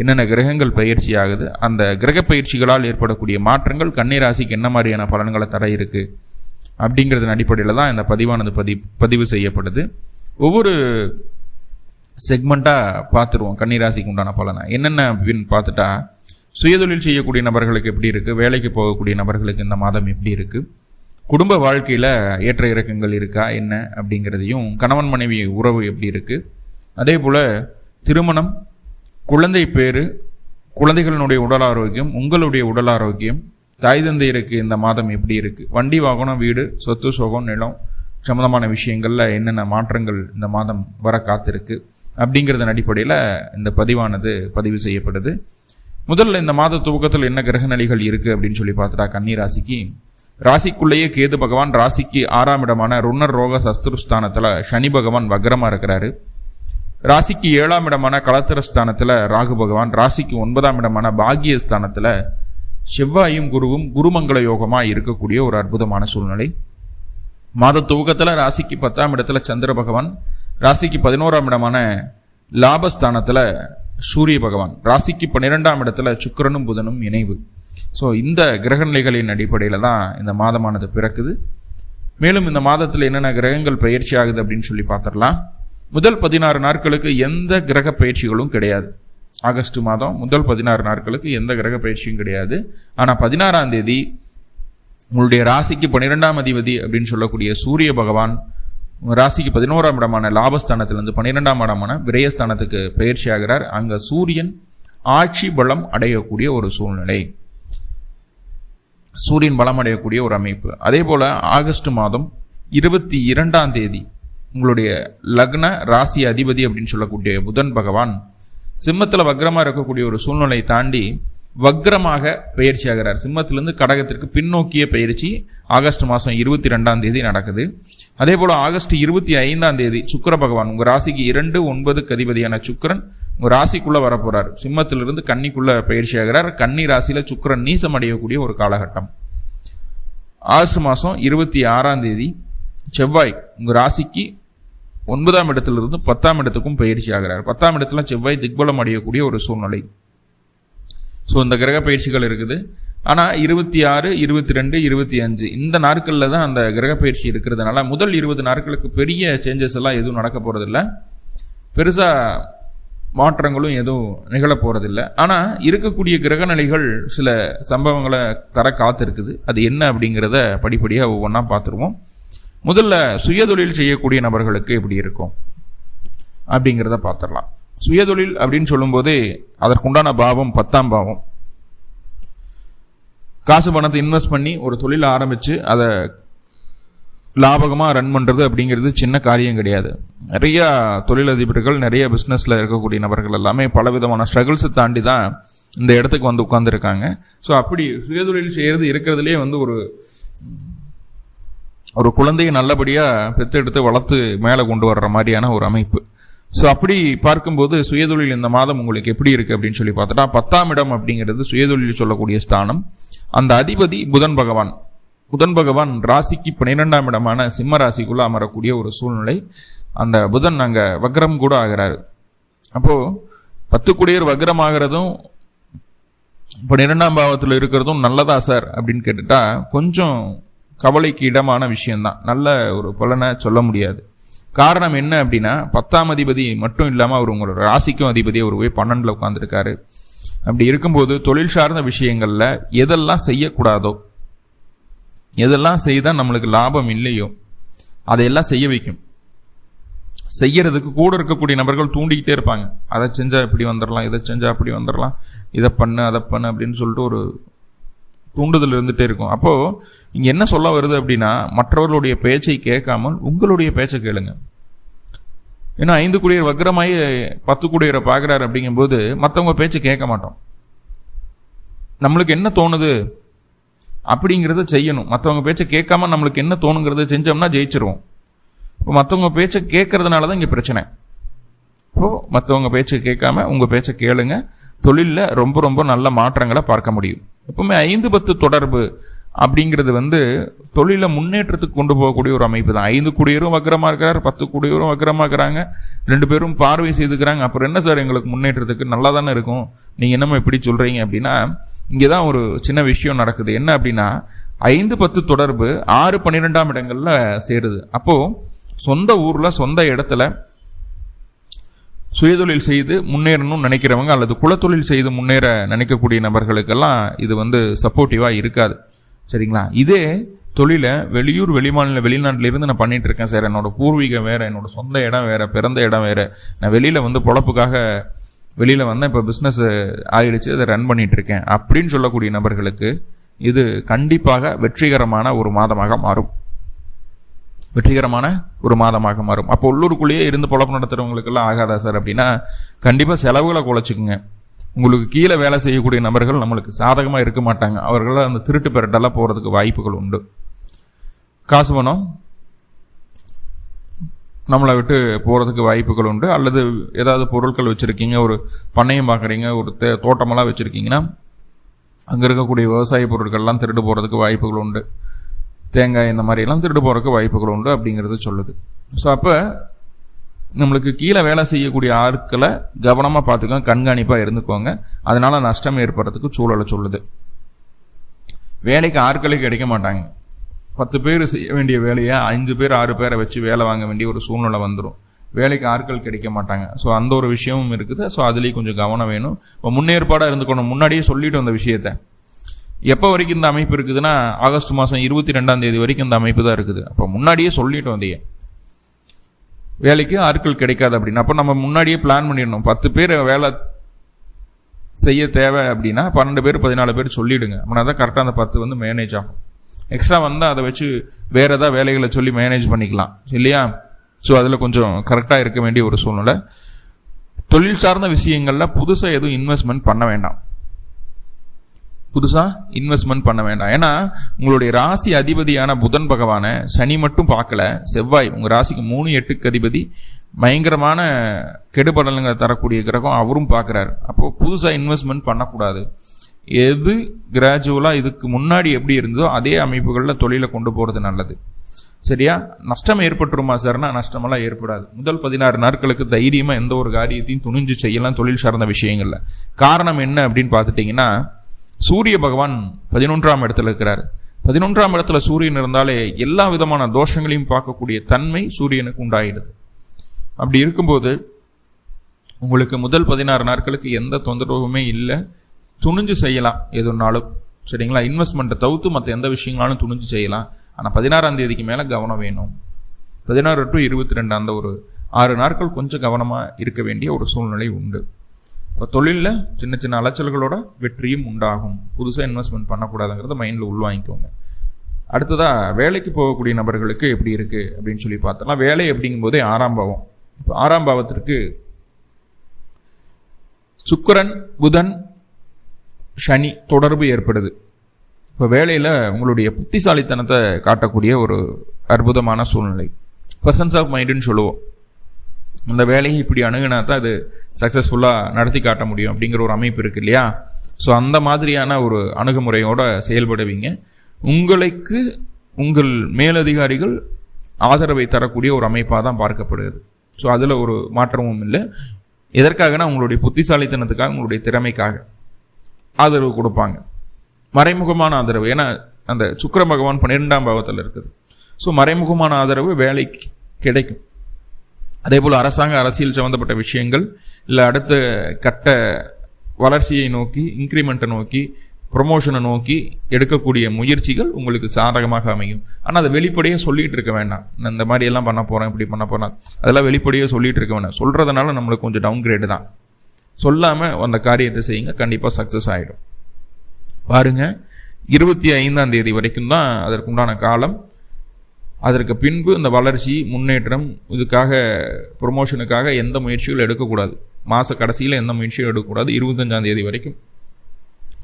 என்னென்ன கிரகங்கள் பயிற்சி ஆகுது, அந்த கிரக பயிற்சிகளால் ஏற்படக்கூடிய மாற்றங்கள் கன்னிராசிக்கு என்ன மாதிரியான பலன்களை தர இருக்கு அப்படிங்கிறதன் அடிப்படையில் தான் இந்த பதிவானது பதிவு செய்யப்படுது. ஒவ்வொரு செக்மெண்ட்டாக பார்த்துருவோம். கன்னிராசிக்கு உண்டான பலனை என்னென்ன அப்படின்னு பார்த்துட்டா, சுயதொழில் செய்யக்கூடிய நபர்களுக்கு எப்படி இருக்குது, வேலைக்கு போகக்கூடிய நபர்களுக்கு இந்த மாதம் எப்படி இருக்குது, குடும்ப வாழ்க்கையில் ஏற்ற இறக்கங்கள் இருக்கா என்ன அப்படிங்கிறதையும், கணவன் மனைவி உறவு எப்படி இருக்குது, அதே போல் திருமணம், குழந்தை பேரு, குழந்தைகளினுடைய உடல் ஆரோக்கியம், உங்களுடைய உடல் ஆரோக்கியம், தாய் தந்தையருக்கு இந்த மாதம் எப்படி இருக்குது, வண்டி வாகனம், வீடு, சொத்து சுகம், நிலம் சம்பந்தமான விஷயங்களில் என்னென்ன மாற்றங்கள் இந்த மாதம் வர காத்திருக்கு அப்படிங்கிறதன் அடிப்படையில் இந்த பதிவானது பதிவு செய்யப்படுது. முதல்ல இந்த மாத துவக்கத்தில் என்ன கிரக நிலைகள் இருக்குது அப்படின்னு சொல்லி பார்த்துட்டா, கன்னி ராசிக்கு ராசிக்குள்ளேயே கேது பகவான் ராசிக்கு 6ஆம் இடமான ருணர் ரோக சஸ்திருஸ்தானத்தில் சனி பகவான் வக்ரமாக இருக்கிறாரு. ராசிக்கு 7ஆம் இடமான கலத்திரஸ்தானத்தில் ராகு பகவான், ராசிக்கு 9ஆம் இடமான பாகியஸ்தானத்தில் செவ்வாயும் குருவும் குருமங்கள யோகமாக இருக்கக்கூடிய ஒரு அற்புதமான சூழ்நிலை. மாத துவக்கத்தில் ராசிக்கு 10ஆம் இடத்துல சந்திர பகவான், ராசிக்கு 11ஆம் இடமான லாபஸ்தானத்தில் சூரிய பகவான், ராசிக்கு 12ஆம் இடத்துல சுக்கிரனும் புதனும் இணைவு. ஸோ இந்த கிரகநிலைகளின் அடிப்படையில் தான் இந்த மாதமானது பிறக்குது. மேலும் இந்த மாதத்தில் என்னென்ன கிரகங்கள் பயிற்சி ஆகுது அப்படின்னு சொல்லி பார்த்துடலாம். முதல் 16 நாட்களுக்கு எந்த கிரக பயிற்சிகளும் கிடையாது. ஆகஸ்ட் மாதம் முதல் 16 நாட்களுக்கு எந்த கிரக பயிற்சியும் கிடையாது. ஆனால் 16ஆம் தேதி உங்களுடைய ராசிக்கு 12ஆம் அதிபதி அப்படின்னு சொல்லக்கூடிய சூரிய பகவான் ராசிக்கு 11ஆம் இடமான லாபஸ்தானத்திலிருந்து 12ஆம் இடமான விரயஸ்தானத்துக்கு பயிற்சி ஆகிறார். அங்கே சூரியன் ஆட்சி பலம் அடையக்கூடிய ஒரு சூழ்நிலை, சூரியன் பலம் அடையக்கூடிய ஒரு அமைப்பு. அதே போல ஆகஸ்ட் மாதம் 22ஆம் தேதி உங்களுடைய லக்ன ராசி அதிபதி அப்படின்னு சொல்லக்கூடிய புதன் பகவான் சிம்மத்தில் வக்ரமாக இருக்கக்கூடிய ஒரு சூழ்நிலை தாண்டி வக்ரமாக பயிற்சி ஆகிறார். சிம்மத்திலிருந்து கடகத்திற்கு பின்னோக்கிய பயிற்சி ஆகஸ்ட் மாதம் 22ஆம் தேதி நடக்குது. அதே போல் ஆகஸ்ட் 25ஆம் தேதி சுக்கிர பகவான் உங்கள் ராசிக்கு 2, 9க்கு அதிபதியான சுக்கிரன் உங்கள் ராசிக்குள்ளே வரப்போகிறார். சிம்மத்திலிருந்து கன்னிக்குள்ளே பயிற்சி ஆகிறார். கன்னி ராசியில் சுக்கிரன் நீசம் அடையக்கூடிய ஒரு காலகட்டம். ஆகஸ்ட் மாதம் 26ஆம் தேதி செவ்வாய் உங்கள் ராசிக்கு 9ஆம் இடத்திலிருந்து 10ஆம் இடத்துக்கும் பயிற்சி ஆகிறார். 10ஆம் இடத்துல செவ்வாய் திக்பலம் அடையக்கூடிய ஒரு சூழ்நிலை. ஸோ இந்த கிரக பயிற்சிகள் இருக்குது. ஆனால் 26, 22, 25 இந்த நாட்களில் தான் அந்த கிரக பயிற்சி இருக்கிறதுனால முதல் 20 நாட்களுக்கு பெரிய சேஞ்சஸ் எல்லாம் எதுவும் நடக்க போகிறதில்ல, பெருசாக மாற்றங்களும் எதுவும் நிகழ போகிறதில்ல. ஆனால் இருக்கக்கூடிய கிரக நிலைகள் சில சம்பவங்களை தர காத்திருக்குது. அது என்ன அப்படிங்கிறத படிப்படியாக ஒவ்வொன்றா பார்த்துருவோம். முதல்ல சுயதொழில் செய்யக்கூடிய நபர்களுக்கு எப்படி இருக்கும் அப்படிங்கிறத பார்த்துடலாம். சுயதொழில் அப்படின்னு சொல்லும்போதே அதற்குண்டான பாவம் 10ஆம் பாவம். காசு பணத்தை இன்வெஸ்ட் பண்ணி ஒரு தொழிலை ஆரம்பித்து அதை லாபகமாக ரன் பண்ணுறது அப்படிங்கிறது சின்ன காரியம் கிடையாது. நிறையா தொழிலதிபர்கள், நிறைய பிஸ்னஸில் இருக்கக்கூடிய நபர்கள் எல்லாமே பலவிதமான ஸ்ட்ரகிள்ஸை தாண்டி தான் இந்த இடத்துக்கு வந்து உட்காந்துருக்காங்க. ஸோ அப்படி சுயதொழில் செய்கிறது இருக்கிறதுலே வந்து ஒரு குழந்தையை நல்லபடியாக பெற்றெடுத்து வளர்த்து மேலே கொண்டு வர்ற மாதிரியான ஒரு அமைப்பு. ஸோ அப்படி பார்க்கும்போது சுயதொழில் இந்த மாதம் உங்களுக்கு எப்படி இருக்குது அப்படின்னு சொல்லி பார்த்துட்டா, 10ஆம் இடம் அப்படிங்கிறது சுயதொழில் சொல்லக்கூடிய ஸ்தானம். அந்த அதிபதி புதன் பகவான். புதன் பகவான் ராசிக்கு 12ஆம் இடமான சிம்ம ராசிக்குள்ளே அமரக்கூடிய ஒரு சூழ்நிலை. அந்த புதன் அங்கே வக்ரம் கூட ஆகிறாரு. அப்போது 10 குடியர் வக்ரம் ஆகிறதும் 12ஆம் பாவத்தில் இருக்கிறதும் நல்லதா சார் அப்படின்னு கேட்டுட்டா கொஞ்சம் கவலைக்கு இடமான விஷயம்தான். நல்ல ஒரு பலனை சொல்ல முடியாது. காரணம் என்ன அப்படின்னா, 10ஆம் அதிபதி மட்டும் இல்லாமல் அவர் உங்களோட ராசிக்கும் அதிபதி அவர் போய் 12ல் உட்காந்துருக்காரு. அப்படி இருக்கும்போது தொழில் சார்ந்த விஷயங்களில் எதெல்லாம் செய்யக்கூடாதோ, எதெல்லாம் செய்தால் நம்மளுக்கு லாபம் இல்லையோ அதையெல்லாம் செய்ய வைக்கும். செய்யறதுக்கு கூட இருக்கக்கூடிய நபர்கள் தூண்டிக்கிட்டே இருப்பாங்க. அதை செஞ்சால் இப்படி வந்துடலாம், இதை செஞ்சால் அப்படி வந்துடலாம், இதை பண்ணு அதை பண்ணு அப்படின்னு சொல்லிட்டு ஒரு தூண்டுதல் இருந்துகிட்டே இருக்கும். அப்போது இங்கே என்ன சொல்ல வருது அப்படின்னா, மற்றவர்களுடைய பேச்சை கேட்காமல் உங்களுடைய பேச்சை கேளுங்க. ஏன்னா 5 குடியர் வக்ரமாயி 10 குடியரை பார்க்குறாரு அப்படிங்கும்போது மற்றவங்க பேச்சை கேட்க மாட்டோம். நம்மளுக்கு என்ன தோணுது அப்படிங்கிறத செய்யணும். மற்றவங்க பேச்சை கேட்காம நம்மளுக்கு என்ன தோணுங்கிறத செஞ்சோம்னா ஜெயிச்சிருவோம். இப்போ மற்றவங்க பேச்சை கேட்கறதுனால தான் இங்கே பிரச்சனை. இப்போது மற்றவங்க பேச்சை கேட்காம உங்கள் பேச்சை கேளுங்க. தொழிலில் ரொம்ப ரொம்ப நல்ல மாற்றங்களை பார்க்க முடியும். எப்பவுமே 5-10 தொடர்பு அப்படிங்கிறது தொழிலை முன்னேற்றத்துக்கு கொண்டு போகக்கூடிய ஒரு அமைப்பு தான். 5 குடியரும் வக்கரமாக இருக்கிறார், 10 குடியரும் வக்கரமாக இருக்கிறாங்க, 2 பேரும் பார்வை செய்துக்கிறாங்க. அப்புறம் என்ன சார் எங்களுக்கு முன்னேற்றத்துக்கு நல்லா தானே இருக்கும், நீங்கள் என்னமோ இப்படி சொல்கிறீங்க அப்படின்னா, இங்கே தான் ஒரு சின்ன விஷயம் நடக்குது. என்ன அப்படின்னா 5-10 தொடர்பு 6-12ஆம் இடங்கள்ல சேருது. அப்போது சொந்த ஊரில் சொந்த இடத்துல சுயதொழில் செய்து முன்னேறணும்னு நினைக்கிறவங்க அல்லது குலத்தொழில் செய்து முன்னேற நினைக்கக்கூடிய நபர்களுக்கெல்லாம் இது சப்போர்ட்டிவாக இருக்காது. சரிங்களா? இதே தொழிலை வெளியூர் வெளிநாட்டிலிருந்து நான் பண்ணிட்டு இருக்கேன் சார், என்னோட பூர்வீகம் வேற, என்னோட சொந்த இடம் வேற, பிறந்த இடம் வேற, நான் வெளியில் பொழப்புக்காக வெளியில் வந்தேன், இப்போ பிஸ்னஸ் ஆயிடுச்சு, அதை ரன் பண்ணிட்டு இருக்கேன் அப்படின்னு சொல்லக்கூடிய நபர்களுக்கு இது கண்டிப்பாக வெற்றிகரமான ஒரு மாதமாக மாறும். அப்போ உள்ளூருக்குள்ளேயே இருந்து பொழப்பு நடத்துறவங்களுக்கெல்லாம் ஆகாதா சார் அப்படின்னா, கண்டிப்பாக செலவுகளை குறைச்சிக்குங்க. உங்களுக்கு கீழே வேலை செய்யக்கூடிய நபர்கள் நம்மளுக்கு சாதகமாக இருக்க மாட்டாங்க. அவர்கள அந்த திருட்டு பெரட்டெல்லாம் போகிறதுக்கு வாய்ப்புகள் உண்டு. காசு பணம் நம்மளை விட்டு போகிறதுக்கு வாய்ப்புகள் உண்டு. அல்லது ஏதாவது பொருட்கள் வச்சுருக்கீங்க, ஒரு பண்ணையம் பார்க்குறீங்க, ஒரு தோட்டமெல்லாம் வச்சுருக்கீங்கன்னா அங்கே இருக்கக்கூடிய விவசாய பொருட்கள்லாம் திருடு போகிறதுக்கு வாய்ப்புகள் உண்டு. தேங்காய் இந்த மாதிரிலாம் திருடு போகிறதுக்கு வாய்ப்புகள் உண்டு அப்படிங்கிறது சொல்லுது. ஸோ அப்போ நம்மளுக்கு கீழே வேலை செய்யக்கூடிய ஆட்களை கவனமாக பார்த்துக்கோங்க, கண்காணிப்பாக இருந்துக்கோங்க. அதனால் நஷ்டம் ஏற்படுறதுக்கு சூழலை சொல்லுது. வேலைக்கு ஆட்களே கிடைக்க மாட்டாங்க. 10 பேர் செய்ய வேண்டிய வேலையை 5 பேர் 6 பேரை வச்சு வேலை வாங்க வேண்டிய ஒரு சூழ்நிலை வந்துடும். வேலைக்கு ஆட்கள் கிடைக்க மாட்டாங்க. ஸோ அந்த ஒரு விஷயமும் இருக்குது. ஸோ அதுலேயும் கொஞ்சம் கவனம் வேணும். இப்போ முன்னேற்பாடாக இருந்துக்கணும். முன்னாடியே சொல்லிட்டு வந்த விஷயத்தை எப்போ வரைக்கும் இந்த அமைப்பு இருக்குதுன்னா, ஆகஸ்ட் மாதம் 22ஆம் தேதி வரைக்கும் இந்த அமைப்பு தான் இருக்குது. அப்போ முன்னாடியே சொல்லிட்டு வந்தீங்க வேலைக்கு ஆட்கள் கிடைக்காது அப்படின்னு. அப்போ நம்ம முன்னாடியே பிளான் பண்ணிடணும். 10 பேர் வேலை செய்ய தேவை அப்படின்னா 12 பேர் 14 பேர் சொல்லிவிடுங்க. அப்படின்னா தான் கரெக்டாக அந்த 10 மேனேஜ் ஆகும். எக்ஸ்ட்ரா வந்தால் அதை வச்சு வேறு ஏதாவது வேலைகளை சொல்லி மேனேஜ் பண்ணிக்கலாம் இல்லையா? ஸோ அதில் கொஞ்சம் கரெக்டாக இருக்க வேண்டிய ஒரு சூழ்நிலை. தொழில் சார்ந்த விஷயங்களில் புதுசாக எதுவும் இன்வெஸ்ட்மெண்ட் பண்ண வேண்டாம். ஏன்னா உங்களுடைய ராசி அதிபதியான புதன் பகவானை சனி மட்டும் பார்க்கல, செவ்வாய் உங்கள் ராசிக்கு 3-8க்கு அதிபதி, பயங்கரமான கெடுபடலுங்க தரக்கூடிய கிரகம், அவரும் பார்க்குறாரு. அப்போது புதுசாக இன்வெஸ்ட்மெண்ட் பண்ணக்கூடாது. எது கிராஜுவலாக இதுக்கு முன்னாடி எப்படி இருந்ததோ அதே அமைப்புகளில் தொழிலை கொண்டு போகிறது நல்லது. சரியா? நஷ்டம் ஏற்பட்டுருமா சார்னா நஷ்டமெல்லாம் ஏற்படாது. முதல் 16 நாட்களுக்கு தைரியமாக எந்த ஒரு காரியத்தையும் துணிஞ்சு செய்யலாம் தொழில் சார்ந்த விஷயங்களில். காரணம் என்ன அப்படின்னு பார்த்துட்டிங்கன்னா, சூரிய பகவான் 11ஆம் இடத்துல இருக்கிறார். 11ஆம் இடத்துல சூரியன் இருந்தாலே எல்லா விதமான தோஷங்களையும் பார்க்கக்கூடிய தன்மை சூரியனுக்கு உண்டாயிடுது. அப்படி இருக்கும்போது உங்களுக்கு முதல் 16 நாட்களுக்கு எந்த தொந்தரவுமே இல்லை, துணிஞ்சு செய்யலாம் எதுனாலும். சரிங்களா? இன்வெஸ்ட்மெண்ட்டை தவிர்த்து மற்ற எந்த விஷயங்களாலும் துணிஞ்சு செய்யலாம். ஆனால் 16ஆம் தேதிக்கு மேலே கவனம் வேணும். 16 to 22 அந்த ஒரு 6 நாட்கள் கொஞ்சம் கவனமாக இருக்க வேண்டிய ஒரு சூழ்நிலை உண்டு. இப்போ தொழிலில் சின்ன சின்ன அலைச்சல்களோட வெற்றியும் உண்டாகும். புதுசாக இன்வெஸ்ட்மெண்ட் பண்ணக்கூடாதுங்கிறத மைண்டில் உள்வாங்கிக்கோங்க. அடுத்ததாக வேலைக்கு போகக்கூடிய நபர்களுக்கு எப்படி இருக்குது அப்படின்னு சொல்லி பார்த்தோம்னா, வேலை அப்படிங்கும்போதே 6ஆம் பாவம். இப்போ 6ஆம் பாவத்திற்கு சுக்கிரன், புதன், சனி தொடர்பு ஏற்படுது. இப்போ வேலையில் உங்களுடைய புத்திசாலித்தனத்தை காட்டக்கூடிய ஒரு அற்புதமான சூழ்நிலை, பர்சன்ஸ் ஆஃப் மைண்டுன்னு சொல்லுவோம். அந்த வேலையை இப்படி அணுகுனா தான் அது சக்ஸஸ்ஃபுல்லாக நடத்தி காட்ட முடியும் அப்படிங்கிற ஒரு அமைப்பு இருக்குது இல்லையா? ஸோ அந்த மாதிரியான ஒரு அணுகுமுறையோடு செயல்படுவீங்க. உங்களுக்கு உங்கள் மேலதிகாரிகள் ஆதரவை தரக்கூடிய ஒரு அமைப்பாக தான் பார்க்கப்படுகிறது. ஸோ அதில் ஒரு மாற்றமும் இல்லை. எதற்காகனா உங்களுடைய புத்திசாலித்தனத்துக்காக, உங்களுடைய திறமைக்காக ஆதரவு கொடுப்பாங்க. மறைமுகமான ஆதரவு, ஏன்னா அந்த சுக்கிர பகவான் 12ஆம் பாவத்தில் இருக்குது. ஸோ மறைமுகமான ஆதரவு வேலைக்கு கிடைக்கும். அதே போல் அரசியல் சம்மந்தப்பட்ட விஷயங்கள், இல்லை அடுத்த கட்ட வளர்ச்சியை நோக்கி, இன்க்ரிமெண்ட்டை நோக்கி, ப்ரொமோஷனை நோக்கி எடுக்கக்கூடிய முயற்சிகள் உங்களுக்கு சாதகமாக அமையும். ஆனால் அதை வெளிப்படையாக சொல்லிகிட்டு இருக்க வேண்டாம். நான் இந்த மாதிரி எல்லாம் பண்ண போகிறேன், இப்படி பண்ண போகிறேன், அதெல்லாம் வெளிப்படையாக சொல்லிகிட்டு இருக்க வேண்டாம். சொல்கிறதுனால நம்மளுக்கு கொஞ்சம் டவுன் கிரேடு தான். சொல்லாமல் அந்த காரியத்தை செய்யுங்க, கண்டிப்பாக சக்ஸஸ் ஆகிடும். பாருங்கள், 25ஆம் தேதி வரைக்கும் தான் அதற்குண்டான காலம். அதற்கு பின்பு இந்த வளர்ச்சி, முன்னேற்றம், இதுக்காக ப்ரொமோஷனுக்காக எந்த முயற்சிகளும் எடுக்கக்கூடாது. மாத கடைசியில் எந்த முயற்சியும் எடுக்கக்கூடாது. 25ஆம் தேதி வரைக்கும்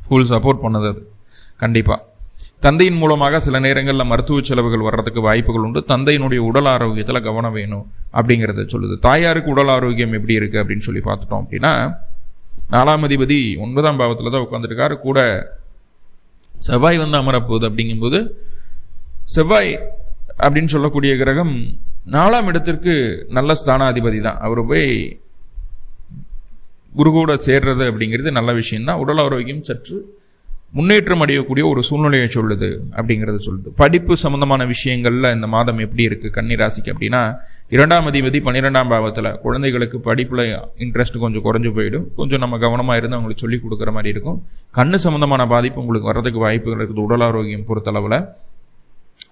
ஃபுல் சப்போர்ட் பண்ணது அது கண்டிப்பாக. தந்தையின் மூலமாக சில நேரங்களில் மருத்துவ செலவுகள் வர்றதுக்கு வாய்ப்புகள் உண்டு. தந்தையினுடைய உடல் ஆரோக்கியத்தில் கவனம் வேணும் அப்படிங்கிறத சொல்லுது. தாயாருக்கு உடல் ஆரோக்கியம் எப்படி இருக்குது அப்படின்னு சொல்லி பார்த்துட்டோம் அப்படின்னா, 4ஆம் அதிபதி 9ஆம் பாவத்தில் தான் உட்காந்துருக்காரு. கூட செவ்வாய் வந்து அமரப்போகுது. அப்படிங்கும்போது செவ்வாய் அப்படின்னு சொல்லக்கூடிய கிரகம் 4ஆம் இடத்திற்கு நல்ல ஸ்தானாதிபதி தான். அவர் போய் குரு கூட சேர்றது அப்படிங்கிறது நல்ல விஷயம்தான். உடல் ஆரோக்கியம் சற்று முன்னேற்றம் அடையக்கூடிய ஒரு சூழ்நிலையை சொல்லுது அப்படிங்கிறது சொல்லுது. படிப்பு சம்பந்தமான விஷயங்கள்ல இந்த மாதம் எப்படி இருக்கு கன்னி ராசிக்கு அப்படின்னா, 2ஆம் அதிபதி 12ஆம் பாவத்தில். குழந்தைகளுக்கு படிப்புல இன்ட்ரெஸ்ட் கொஞ்சம் குறைஞ்சு போயிடும். கொஞ்சம் நம்ம கவனமா இருந்து அவங்களுக்கு சொல்லிக் கொடுக்குற மாதிரி இருக்கும். கண்ணு சம்பந்தமான பாதிப்பு உங்களுக்கு வர்றதுக்கு வாய்ப்புகள் இருக்குது உடல் ஆரோக்கியம் பொறுத்தளவில்.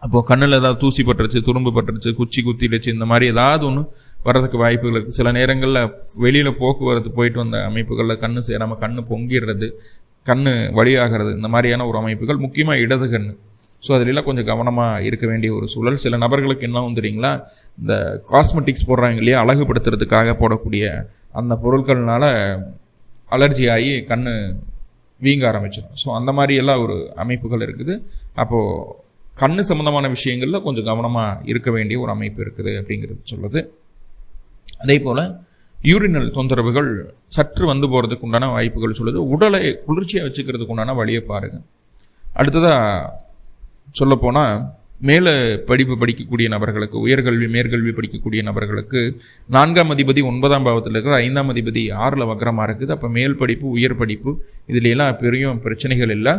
அப்போது கண்ணில் ஏதாவது தூசி பட்டுருச்சு, துரும்பு பட்டுருச்சு, குச்சி குத்திடுச்சு, இந்த மாதிரி ஏதாவது ஒன்று வர்றதுக்கு வாய்ப்புகள் இருக்குது. சில நேரங்களில் வெளியில் போக்குவரத்து போயிட்டு வந்த அமைப்புகளில் கண்ணு சேராமல் கண்ணு பொங்கிடுறது, கண்ணு வழியாகிறது, இந்த மாதிரியான ஒரு அமைப்புகள். முக்கியமாக இடது கண்ணு. ஸோ அதிலெல்லாம் கொஞ்சம் கவனமாக இருக்க வேண்டிய ஒரு சூழல். சில நபர்களுக்கு என்ன தெரியுங்களா, இந்த காஸ்மெட்டிக்ஸ் போடுறாங்க இல்லையா, அழகுபடுத்துறதுக்காக போடக்கூடிய அந்த பொருட்கள்னால அலர்ஜி ஆகி கண்ணு வீங்க ஆரம்பிச்சிடும். ஸோ அந்த மாதிரியெல்லாம் ஒரு அமைப்புகள் இருக்குது. அப்போது கண்ணு சம்பந்தமான விஷயங்களில் கொஞ்சம் கவனமாக இருக்க வேண்டிய ஒரு அமைப்பு இருக்குது அப்படிங்கிறது சொல்லுது. அதே போல் யூரினல் தொந்தரவுகள் சற்று வந்து போகிறதுக்கு உண்டான வாய்ப்புகள் சொல்லுது. உடலை குளிர்ச்சியாக வச்சுக்கிறதுக்கு உண்டான வழியை பாருங்கள். அடுத்ததாக சொல்லப்போனால் மேலே படிப்பு படிக்கக்கூடிய நபர்களுக்கு, உயர்கல்வி மேற்கல்வி படிக்கக்கூடிய நபர்களுக்கு 4ஆம் அதிபதி 9ஆம் பாவத்தில் இருக்கிற, 5ஆம் அதிபதி 6ல் வக்ரமாக இருக்குது. அப்போ மேல் படிப்பு உயர் படிப்பு இதுலாம் பெரிய பிரச்சனைகள் இல்லை.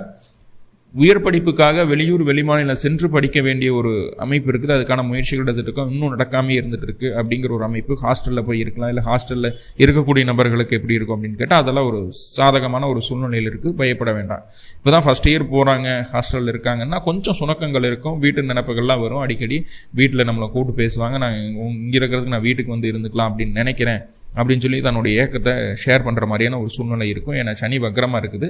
உயர் படிப்புக்காக வெளியூர் வெளிமாநிலம் சென்று படிக்க வேண்டிய ஒரு அமைப்பு இருக்குது. அதுக்கான முயற்சிகள் எடுத்துட்டு இருக்கோம். இன்னும் நடக்காமே இருந்துட்டு இருக்கு அப்படிங்கிற ஒரு அமைப்பு. ஹாஸ்டலில் போய் இருக்கலாம். இல்லை ஹாஸ்டலில் இருக்கக்கூடிய நபர்களுக்கு எப்படி இருக்கும் அப்படின்னு கேட்டால் அதெல்லாம் ஒரு சாதகமான ஒரு சூழ்நிலையில் இருக்குது. பயப்பட வேண்டாம். இப்போ தான் ஃபஸ்ட் இயர் போகிறாங்க, ஹாஸ்டலில் இருக்காங்கன்னா கொஞ்சம் சுணக்கங்கள் இருக்கும். வீட்டு நினைப்புகள்லாம் வரும். அடிக்கடி வீட்டில் நம்மளை கூப்பிட்டு பேசுவாங்க, நான் இங்கே இருக்கிறதுக்கு நான் வீட்டுக்கு வந்து இருந்துக்கலாம் அப்படின்னு நினைக்கிறேன் அப்படின்னு சொல்லி தன்னுடைய ஏக்கத்தை ஷேர் பண்ணுற மாதிரியான ஒரு சூழ்நிலை இருக்கும். ஏன்னா சனி வக்ரமாக இருக்குது.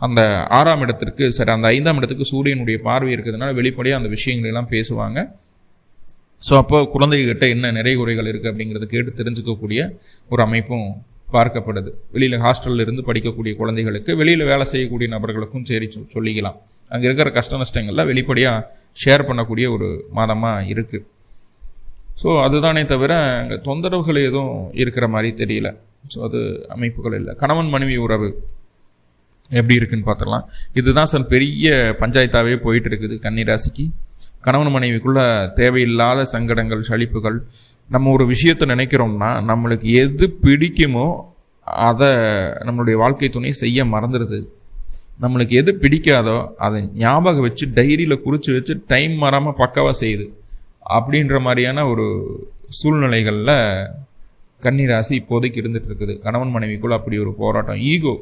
அந்த 6ஆம் இடத்திற்கு அந்த 5ஆம் இடத்துக்கு சூரியனுடைய பார்வை இருக்கிறதுனால வெளிப்படையாக அந்த விஷயங்களெல்லாம் பேசுவாங்க. ஸோ அப்போ குழந்தைகிட்ட என்ன நிறை குறைகள் இருக்குது அப்படிங்கிறத கேட்டு தெரிஞ்சுக்கக்கூடிய ஒரு அமைப்பும் பார்க்கப்படுது. வெளியில் ஹாஸ்டலில் இருந்து படிக்கக்கூடிய குழந்தைகளுக்கு, வெளியில் வேலை செய்யக்கூடிய நபர்களுக்கும் சரி சொல்லிக்கலாம். அங்கே இருக்கிற கஷ்ட நஷ்டங்கள்லாம் வெளிப்படையாக ஷேர் பண்ணக்கூடிய ஒரு மாதமாக இருக்குது. ஸோ அதுதானே தவிர அங்கே தொந்தரவுகள் எதுவும் இருக்கிற மாதிரி தெரியல. ஸோ அது அமைப்புகள் இல்லை. கணவன் மனைவி உறவு எப்படி இருக்குன்னு பார்த்துடலாம். இதுதான் சார் பெரிய பஞ்சாயத்தாகவே போயிட்டு இருக்குது கன்னிராசிக்கு. கணவன் மனைவிக்குள்ள தேவையில்லாத சங்கடங்கள், சலிப்புகள். நம்ம ஒரு விஷயத்தை நினைக்கிறோம்னா நம்மளுக்கு எது பிடிக்குமோ அதை நம்மளுடைய வாழ்க்கை துணை செய்ய மறந்துடுது. நம்மளுக்கு எது பிடிக்காதோ அதை ஞாபகம் வச்சு டைரியில் குறித்து வச்சு டைம் மாறாமல் பக்காவாக செய்யுது. அப்படின்ற மாதிரியான ஒரு சூழ்நிலைகளில் கன்னிராசி இப்போதைக்கு இருந்துட்டு இருக்குது. கணவன் மனைவிக்குள்ள அப்படி ஒரு போராட்டம். ஈகோ,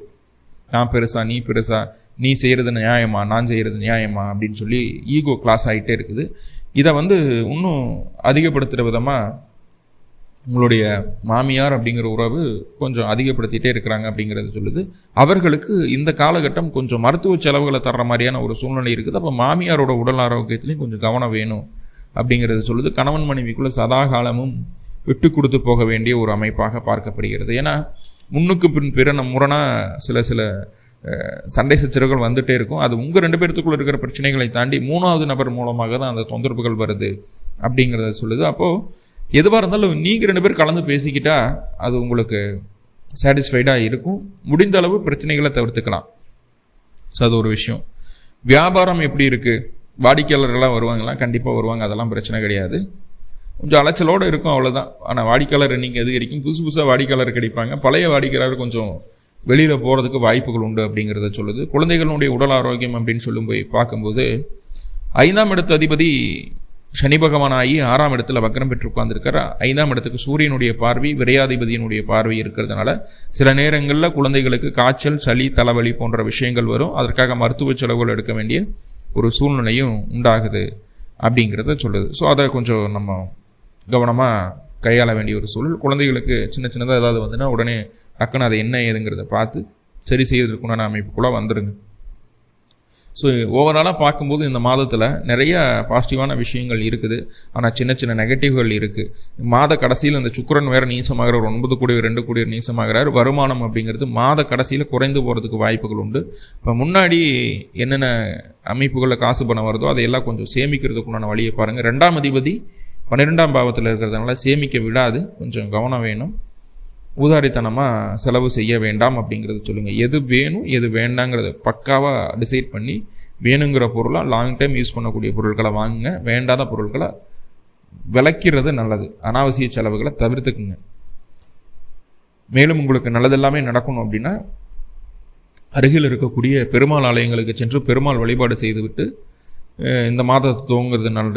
நான் பெருசா நீ பெருசா, நீ செய்கிறது நியாயமா நான் செய்கிறது நியாயமா அப்படின்னு சொல்லி ஈகோ கிளாஸ் ஆகிட்டே இருக்குது. இதை இன்னும் அதிகப்படுத்துகிற விதமாக உங்களுடைய மாமியார் அப்படிங்கிற உறவு கொஞ்சம் அதிகப்படுத்திகிட்டே இருக்கிறாங்க அப்படிங்கிறது சொல்லுது. அவர்களுக்கு இந்த காலகட்டம் கொஞ்சம் மருத்துவ செலவுகளை தர்ற மாதிரியான ஒரு சூழ்நிலை இருக்குது. அப்போ மாமியாரோட உடல் ஆரோக்கியத்துலேயும் கொஞ்சம் கவனம் வேணும் அப்படிங்கிறது சொல்லுது. கணவன் மனைவிக்குள்ள சதா காலமும் விட்டு கொடுத்து போக வேண்டிய ஒரு அமைப்பாக பார்க்கப்படுகிறது. ஏன்னா முன்னுக்கு பிற முரணாக சில சண்டை சச்சரவுகள் வந்துட்டே இருக்கும். அது உங்கள் 2 பேர்த்துக்குள்ள இருக்கிற பிரச்சனைகளை தாண்டி 3வது நபர் மூலமாக தான் அந்த தொந்தரவுகள் வருது அப்படிங்கிறத சொல்லுது. அப்போது எதுவாக இருந்தாலும் நீங்கள் 2 பேர் கலந்து பேசிக்கிட்டா அது உங்களுக்கு சாட்டிஸ்ஃபைடாக இருக்கும். முடிந்த அளவு பிரச்சனைகளை தவிர்த்துக்கலாம். ஸோ அது ஒரு விஷயம். வியாபாரம் எப்படி இருக்குது? வாடிக்கையாளர்கள்லாம் வருவாங்களா? கண்டிப்பாக வருவாங்க. அதெல்லாம் பிரச்சனை கிடையாது. கொஞ்சம் அலைச்சலோடு இருக்கும், அவ்வளோதான். ஆனால் வாடிக்கையாளர் நீங்கள் அதிகரிக்கும். புதுசாக வாடிக்கையாளர் கிடைப்பாங்க. பழைய வாடிக்கையாளர் கொஞ்சம் வெளியில் போகிறதுக்கு வாய்ப்புகள் உண்டு அப்படிங்கிறத சொல்லுது. குழந்தைகளுடைய உடல் ஆரோக்கியம் அப்படின்னு சொல்லும் போய் பார்க்கும்போது 5ஆம் இடத்து அதிபதி சனி பகவான் ஆகி 6ஆம் இடத்துல வக்ரம் பெற்று உட்கார்ந்துருக்கார். 5ஆம் இடத்துக்கு சூரியனுடைய பார்வை, விரையாதிபதியினுடைய பார்வை இருக்கிறதுனால சில நேரங்களில் குழந்தைகளுக்கு காய்ச்சல், சளி, தலைவலி போன்ற விஷயங்கள் வரும். அதற்காக மருத்துவ செலவுகள் எடுக்க வேண்டிய ஒரு சூழ்நிலையும் உண்டாகுது அப்படிங்கிறத சொல்லுது. ஸோ அதை கொஞ்சம் நம்ம கவனமாக கையாள வேண்டிய ஒரு சூழல். குழந்தைகளுக்கு சின்னதாக ஏதாவது உடனே டக்குன்னு அதை என்ன ஏதுங்கிறத பார்த்து சரி செய்வதற்குண்டான அமைப்புக்குள்ளே வந்துடுங்க. ஸோ ஓவராலாக பார்க்கும்போது இந்த மாதத்தில் நிறைய பாசிட்டிவான விஷயங்கள் இருக்குது. ஆனால் சின்ன நெகட்டிவ்கள் இருக்குது. மாத கடைசியில் இந்த சுக்கிரன் வேறு நீசமாகிறார். 9 கூடிய 2 கூடிய நீசமாகிறார். வருமானம் அப்படிங்கிறது மாத கடைசியில் குறைந்து போகிறதுக்கு வாய்ப்புகள் உண்டு. இப்போ முன்னாடி என்னென்ன அமைப்புகளில் காசு பணம் வருதோ அதையெல்லாம் கொஞ்சம் சேமிக்கிறதுக்குண்டான வழியை பாருங்கள். 2ஆம் அதிபதி 12ஆம் பாவத்தில் இருக்கிறதுனால சேமிக்க விடாது. கொஞ்சம் கவனம் வேணும். ஊதாரித்தனமாக செலவு செய்ய வேண்டாம் அப்படிங்கிறது சொல்லுங்கள். எது வேணும் எது வேண்டாங்கிறத பக்காவாக டிசைட் பண்ணி வேணுங்கிற பொருளாக லாங் டைம் யூஸ் பண்ணக்கூடிய பொருட்களை வாங்குங்க. வேண்டாத பொருட்களை விலக்கிறது நல்லது. அனாவசிய செலவுகளை தவிர்த்துக்குங்க. மேலும் உங்களுக்கு நல்லதெல்லாமே நடக்கணும் அப்படின்னா அருகில் இருக்கக்கூடிய பெருமாள் ஆலயங்களுக்கு சென்று பெருமாள் வழிபாடு செய்துவிட்டு இந்த மாதத்தை துவங்குறது நல்லது.